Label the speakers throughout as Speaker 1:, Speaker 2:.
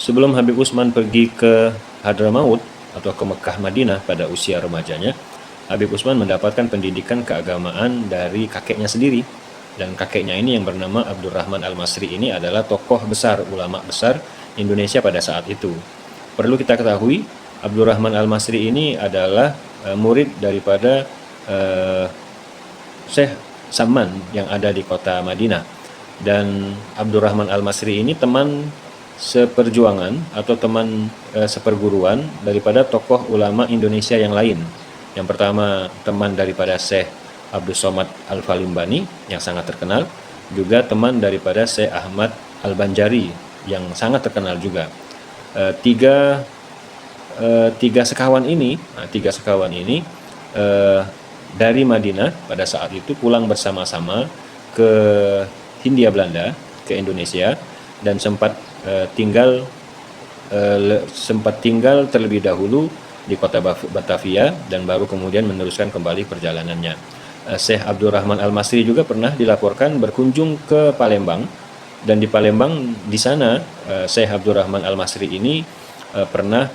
Speaker 1: Sebelum Habib Utsman pergi ke Hadramaut atau ke Mekah Madinah pada usia remajanya, Habib Utsman mendapatkan pendidikan keagamaan dari kakeknya sendiri. Dan kakeknya ini yang bernama Abdurrahman Al-Masri ini adalah tokoh besar, ulama besar Indonesia pada saat itu. Perlu kita ketahui, Abdurrahman Al-Masri ini adalah murid daripada Syekh Saman yang ada di kota Madinah. Dan Abdurrahman Al-Masri ini teman seperjuangan atau teman seperguruan daripada tokoh ulama Indonesia yang lain. Yang pertama, teman daripada Syekh Abdul Somad Al-Falimbani yang sangat terkenal, juga teman daripada Syekh Ahmad Al-Banjari yang sangat terkenal juga. Tiga sekawan ini dari Madinah pada saat itu pulang bersama-sama ke Hindia Belanda, ke Indonesia, dan sempat tinggal terlebih dahulu di kota Batavia dan baru kemudian meneruskan kembali perjalanannya. Syekh Abdurrahman Al-Masri juga pernah dilaporkan berkunjung ke Palembang, dan di Palembang di sana Syekh Abdurrahman Al-Masri ini pernah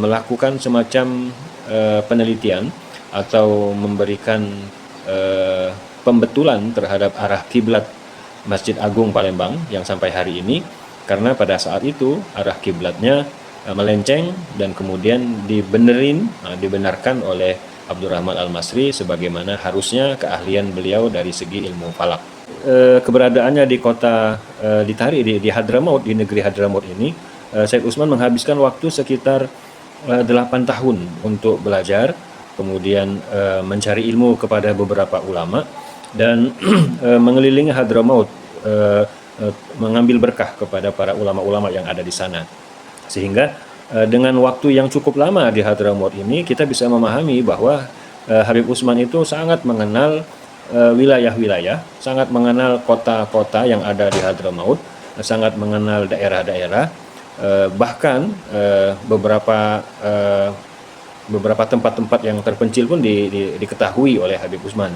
Speaker 1: melakukan semacam penelitian atau memberikan pembetulan terhadap arah kiblat Masjid Agung Palembang yang sampai hari ini, karena pada saat itu arah kiblatnya melenceng dan kemudian dibenarkan oleh Abdurrahman Al-Masri sebagaimana harusnya keahlian beliau dari segi ilmu falak. Keberadaannya di kota di Hadramaut, di negeri Hadramaut ini, Syekh Utsman menghabiskan waktu sekitar 8 tahun untuk belajar, kemudian mencari ilmu kepada beberapa ulama, dan mengelilingi Hadramaut, mengambil berkah kepada para ulama-ulama yang ada di sana. Sehingga dengan waktu yang cukup lama di Hadramaut ini, kita bisa memahami bahwa Habib Utsman itu sangat mengenal wilayah-wilayah, sangat mengenal kota-kota yang ada di Hadramaut, sangat mengenal daerah-daerah, bahkan beberapa tempat-tempat yang terpencil pun diketahui oleh Habib Utsman.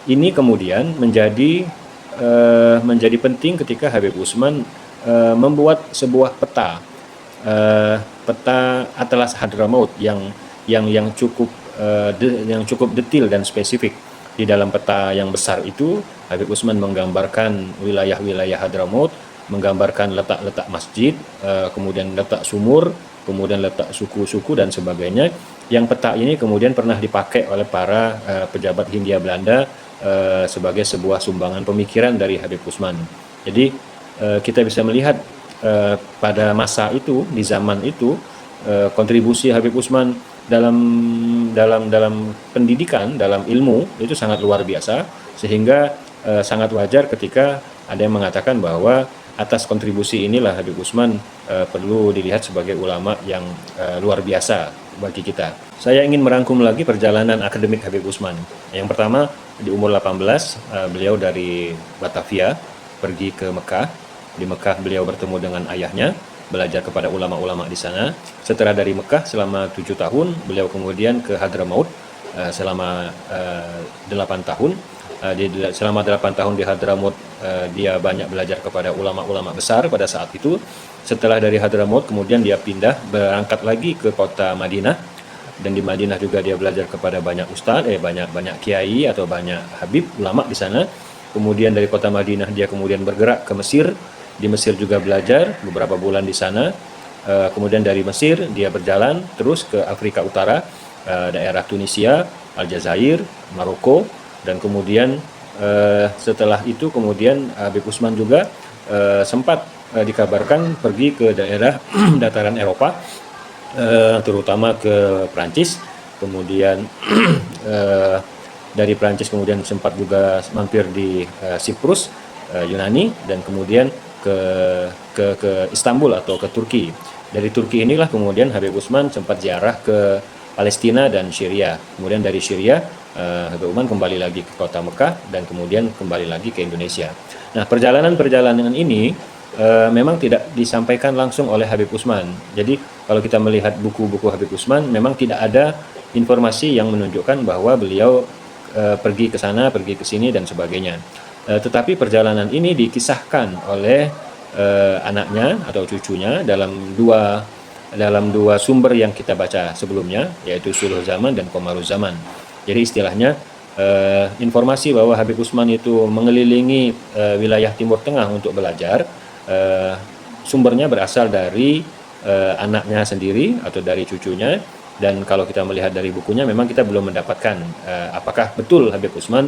Speaker 1: Ini kemudian menjadi penting ketika Habib Utsman membuat sebuah peta Atlas Hadramaut yang cukup detail dan spesifik. Di dalam peta yang besar itu, Habib Utsman menggambarkan wilayah-wilayah Hadramaut, menggambarkan letak-letak masjid, kemudian letak sumur, kemudian letak suku-suku dan sebagainya. Yang peta ini kemudian pernah dipakai oleh para pejabat Hindia Belanda sebagai sebuah sumbangan pemikiran dari Habib Utsman. Jadi kita bisa melihat pada masa itu, di zaman itu, kontribusi Habib Utsman dalam pendidikan, dalam ilmu itu sangat luar biasa, sehingga sangat wajar ketika ada yang mengatakan bahwa atas kontribusi inilah Habib Utsman perlu dilihat sebagai ulama yang luar biasa bagi kita. Saya ingin merangkum lagi perjalanan akademik Habib Utsman. Yang pertama, di umur 18 beliau dari Batavia pergi ke Mekah. Di Mekah beliau bertemu dengan ayahnya, belajar kepada ulama-ulama di sana. Setelah dari Mekah selama 7 tahun, beliau kemudian ke Hadramaut selama 8 tahun. Selama 8 tahun di Hadramaut, dia banyak belajar kepada ulama-ulama besar pada saat itu. Setelah dari Hadramaut, kemudian dia berangkat lagi ke kota Madinah, dan di Madinah juga dia belajar kepada banyak ustadz, banyak kiai atau banyak habib ulama di sana. Kemudian dari kota Madinah dia kemudian bergerak ke Mesir. Di Mesir juga belajar beberapa bulan di sana. Kemudian dari Mesir dia berjalan terus ke Afrika Utara, daerah Tunisia, Aljazair, Maroko, dan kemudian setelah itu kemudian Habib Utsman juga sempat dikabarkan pergi ke daerah dataran Eropa, terutama ke Prancis. Kemudian dari Prancis kemudian sempat juga mampir di Siprus, Yunani, dan kemudian ke Istanbul atau ke Turki. Dari Turki inilah kemudian Habib Utsman sempat ziarah ke Palestina dan Syria. Kemudian dari Syria Habib Utsman kembali lagi ke kota Mekah dan kemudian kembali lagi ke Indonesia. Nah, perjalanan ini memang tidak disampaikan langsung oleh Habib Utsman. Jadi kalau kita melihat buku-buku Habib Utsman, memang tidak ada informasi yang menunjukkan bahwa beliau pergi ke sana, pergi ke sini dan sebagainya. Tetapi perjalanan ini dikisahkan oleh anaknya atau cucunya dalam dua sumber yang kita baca sebelumnya, yaitu Suluh Zaman dan Qamaruz Zaman. Jadi istilahnya informasi bahwa Habib Utsman itu mengelilingi wilayah Timur Tengah untuk belajar, sumbernya berasal dari anaknya sendiri atau dari cucunya. Dan kalau kita melihat dari bukunya, memang kita belum mendapatkan apakah betul Habib Utsman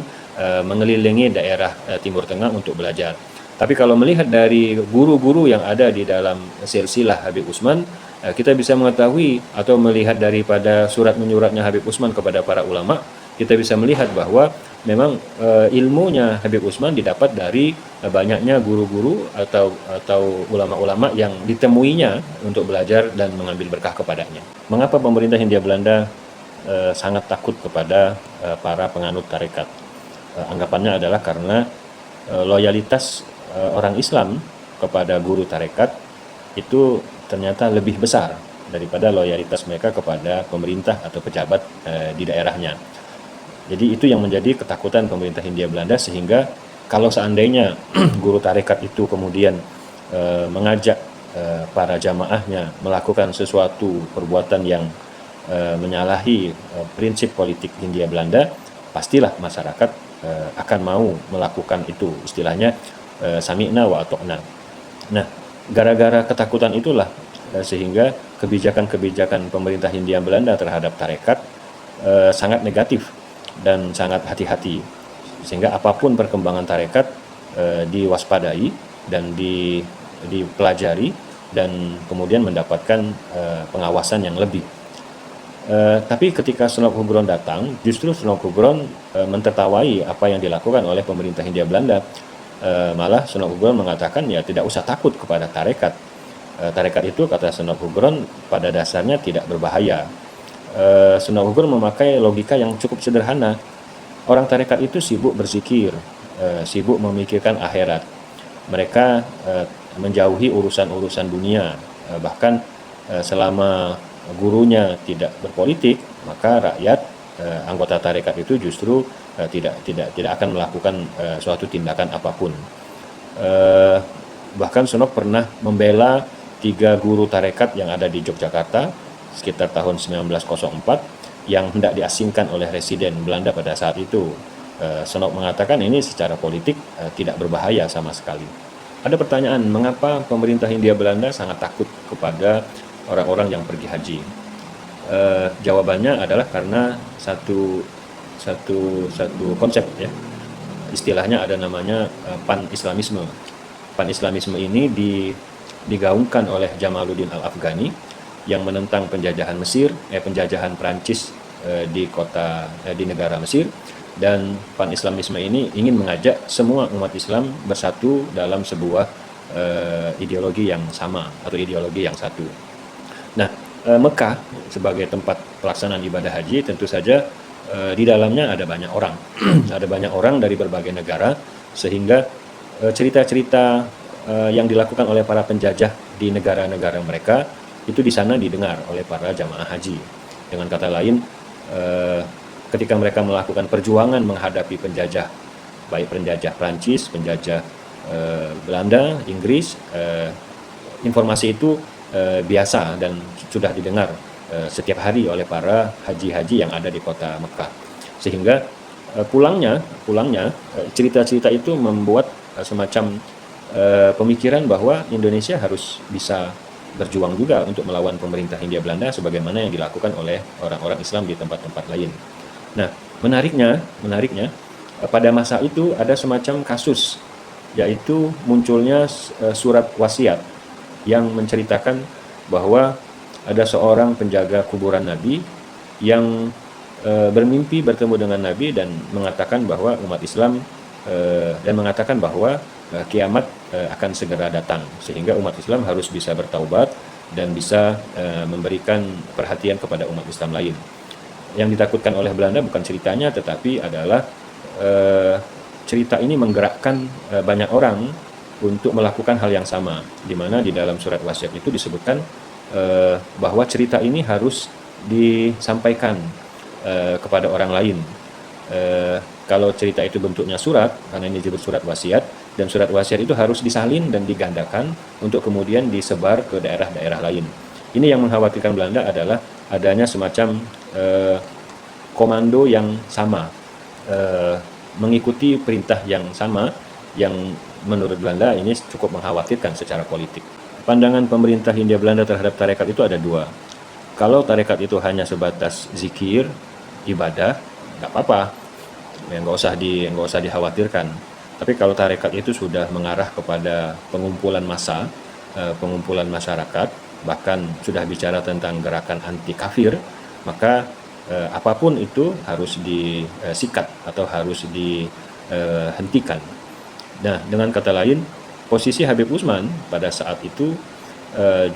Speaker 1: mengelilingi daerah Timur Tengah untuk belajar. Tapi kalau melihat dari guru-guru yang ada di dalam silsilah Habib Utsman, kita bisa mengetahui atau melihat daripada surat menyuratnya Habib Utsman kepada para ulama, kita bisa melihat bahwa memang ilmunya Habib Utsman didapat dari banyaknya guru-guru atau ulama-ulama yang ditemuinya untuk belajar dan mengambil berkah kepadanya. Mengapa pemerintah Hindia Belanda sangat takut kepada para penganut tarekat? Anggapannya adalah karena loyalitas orang Islam kepada guru tarekat itu ternyata lebih besar daripada loyalitas mereka kepada pemerintah atau pejabat di daerahnya. Jadi itu yang menjadi ketakutan pemerintah Hindia Belanda, sehingga kalau seandainya guru tarekat itu kemudian mengajak para jamaahnya melakukan sesuatu perbuatan yang menyalahi prinsip politik Hindia Belanda, pastilah masyarakat akan mau melakukan itu, istilahnya sami'na wa ata'na. Nah, gara-gara ketakutan itulah sehingga kebijakan-kebijakan pemerintah Hindia Belanda terhadap tarekat sangat negatif dan sangat hati-hati, sehingga apapun perkembangan tarekat diwaspadai dan dipelajari dan kemudian mendapatkan pengawasan yang lebih. Tapi ketika Sunop Hubron datang, justru Sunop Hubron mentertawai apa yang dilakukan oleh pemerintah Hindia Belanda. Malah Sunop Hubron mengatakan ya tidak usah takut kepada tarekat. Tarekat itu, kata Sunop Hubron, pada dasarnya tidak berbahaya. Sunop Hubron memakai logika yang cukup sederhana. Orang tarekat itu sibuk berzikir, sibuk memikirkan akhirat. Mereka menjauhi urusan-urusan dunia. Bahkan selama gurunya tidak berpolitik, maka rakyat anggota tarekat itu justru tidak akan melakukan suatu tindakan apapun. Bahkan Sunop pernah membela 3 guru tarekat yang ada di Yogyakarta sekitar tahun 1904 yang hendak diasingkan oleh residen Belanda pada saat itu. Sunop mengatakan ini secara politik tidak berbahaya sama sekali. Ada pertanyaan, mengapa pemerintah Hindia Belanda sangat takut kepada orang-orang yang pergi haji? Jawabannya adalah karena satu konsep, ya. Istilahnya ada namanya pan-islamisme. Pan-islamisme ini digaungkan oleh Jamaluddin Al-Afghani yang menentang penjajahan penjajahan Prancis di negara Mesir. Dan pan-islamisme ini ingin mengajak semua umat Islam bersatu dalam sebuah ideologi yang sama atau ideologi yang satu. Nah, Mekah sebagai tempat pelaksanaan ibadah haji tentu saja di dalamnya ada banyak orang, ada banyak orang dari berbagai negara, sehingga cerita-cerita yang dilakukan oleh para penjajah di negara-negara mereka itu di sana didengar oleh para jamaah haji. Dengan kata lain, ketika mereka melakukan perjuangan menghadapi penjajah, baik penjajah Prancis, penjajah Belanda, Inggris, informasi itu biasa dan sudah didengar setiap hari oleh para haji-haji yang ada di kota Mekah. Sehingga pulangnya cerita-cerita itu membuat semacam pemikiran bahwa Indonesia harus bisa berjuang juga untuk melawan pemerintah Hindia Belanda sebagaimana yang dilakukan oleh orang-orang Islam di tempat-tempat lain. Nah, menariknya pada masa itu ada semacam kasus, yaitu munculnya surat wasiat yang menceritakan bahwa ada seorang penjaga kuburan Nabi yang bermimpi bertemu dengan Nabi dan mengatakan bahwa umat Islam dan mengatakan bahwa kiamat akan segera datang, sehingga umat Islam harus bisa bertaubat dan bisa memberikan perhatian kepada umat Islam lain. Yang ditakutkan oleh Belanda bukan ceritanya, tetapi adalah cerita ini menggerakkan banyak orang untuk melakukan hal yang sama, di mana di dalam surat wasiat itu disebutkan bahwa cerita ini harus disampaikan kepada orang lain. Kalau cerita itu bentuknya surat, karena ini disebut surat wasiat, dan surat wasiat itu harus disalin dan digandakan untuk kemudian disebar ke daerah-daerah lain. Ini yang mengkhawatirkan Belanda adalah adanya semacam komando yang sama, mengikuti perintah yang sama, yang menurut Belanda ini cukup mengkhawatirkan secara politik. Pandangan pemerintah Hindia Belanda terhadap tarekat itu ada dua. Kalau tarekat itu hanya sebatas zikir, ibadah, nggak apa-apa, ya nggak usah dikhawatirkan. Tapi kalau tarekat itu sudah mengarah kepada pengumpulan massa, pengumpulan masyarakat, bahkan sudah bicara tentang gerakan anti kafir, maka apapun itu harus disikat atau harus dihentikan. Nah, dengan kata lain, posisi Habib Utsman pada saat itu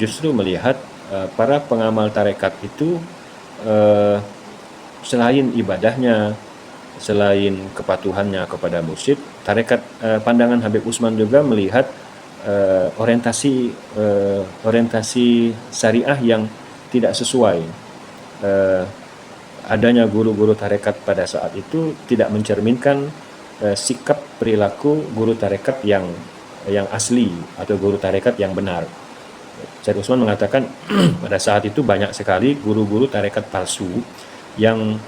Speaker 1: justru melihat para pengamal tarekat itu selain ibadahnya, selain kepatuhannya kepada mursyid, pandangan Habib Utsman juga melihat orientasi syariah yang tidak sesuai. Adanya guru-guru tarekat pada saat itu tidak mencerminkan sikap perilaku guru tarekat yang asli atau guru tarekat yang benar. Syed Utsman mengatakan pada saat itu banyak sekali guru-guru tarekat palsu yang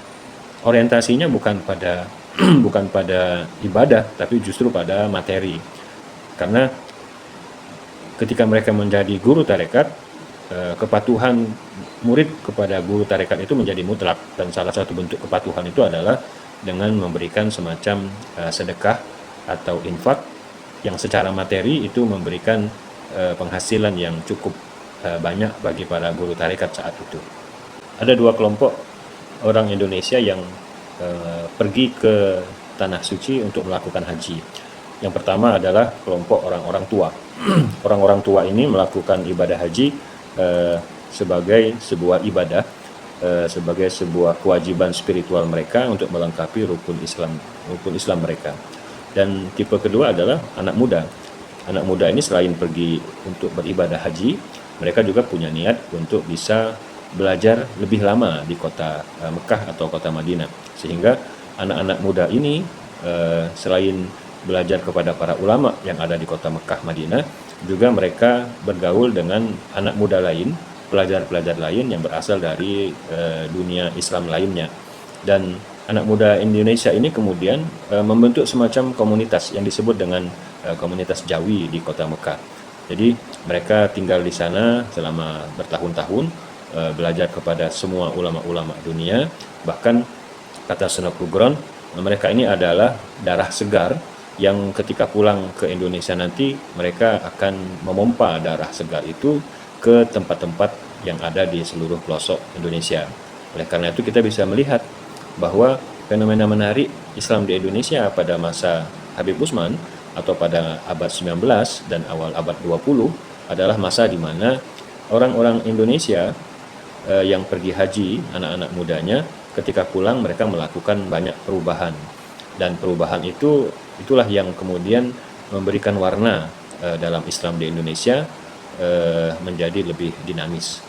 Speaker 1: orientasinya bukan pada ibadah, tapi justru pada materi. Karena ketika mereka menjadi guru tarekat, kepatuhan murid kepada guru tarekat itu menjadi mutlak, dan salah satu bentuk kepatuhan itu adalah dengan memberikan semacam sedekah atau infak yang secara materi itu memberikan penghasilan yang cukup banyak bagi para guru tarekat saat itu. Ada dua kelompok orang Indonesia yang pergi ke Tanah Suci untuk melakukan haji. Yang pertama adalah kelompok orang-orang tua. Orang-orang tua ini melakukan ibadah haji sebagai sebuah ibadah, sebagai sebuah kewajiban spiritual mereka untuk melengkapi rukun Islam mereka. Dan tipe kedua adalah anak muda. Anak muda ini selain pergi untuk beribadah haji, mereka juga punya niat untuk bisa belajar lebih lama di kota Mekah atau kota Madinah, sehingga anak-anak muda ini selain belajar kepada para ulama yang ada di kota Mekah Madinah, juga mereka bergaul dengan anak muda lain, pelajar-pelajar lain yang berasal dari dunia Islam lainnya. Dan anak muda Indonesia ini kemudian membentuk semacam komunitas yang disebut dengan komunitas Jawi di kota Mekah. Jadi mereka tinggal di sana selama bertahun-tahun, belajar kepada semua ulama-ulama dunia. Bahkan kata Sunan Kugron, mereka ini adalah darah segar yang ketika pulang ke Indonesia nanti mereka akan memompa darah segar itu ke tempat-tempat yang ada di seluruh pelosok Indonesia. Oleh karena itu kita bisa melihat bahwa fenomena menarik Islam di Indonesia pada masa Habib Utsman atau pada abad 19 dan awal abad 20 adalah masa di mana orang-orang Indonesia yang pergi haji, anak-anak mudanya, ketika pulang mereka melakukan banyak perubahan, dan perubahan itulah yang kemudian memberikan warna dalam Islam di Indonesia menjadi lebih dinamis.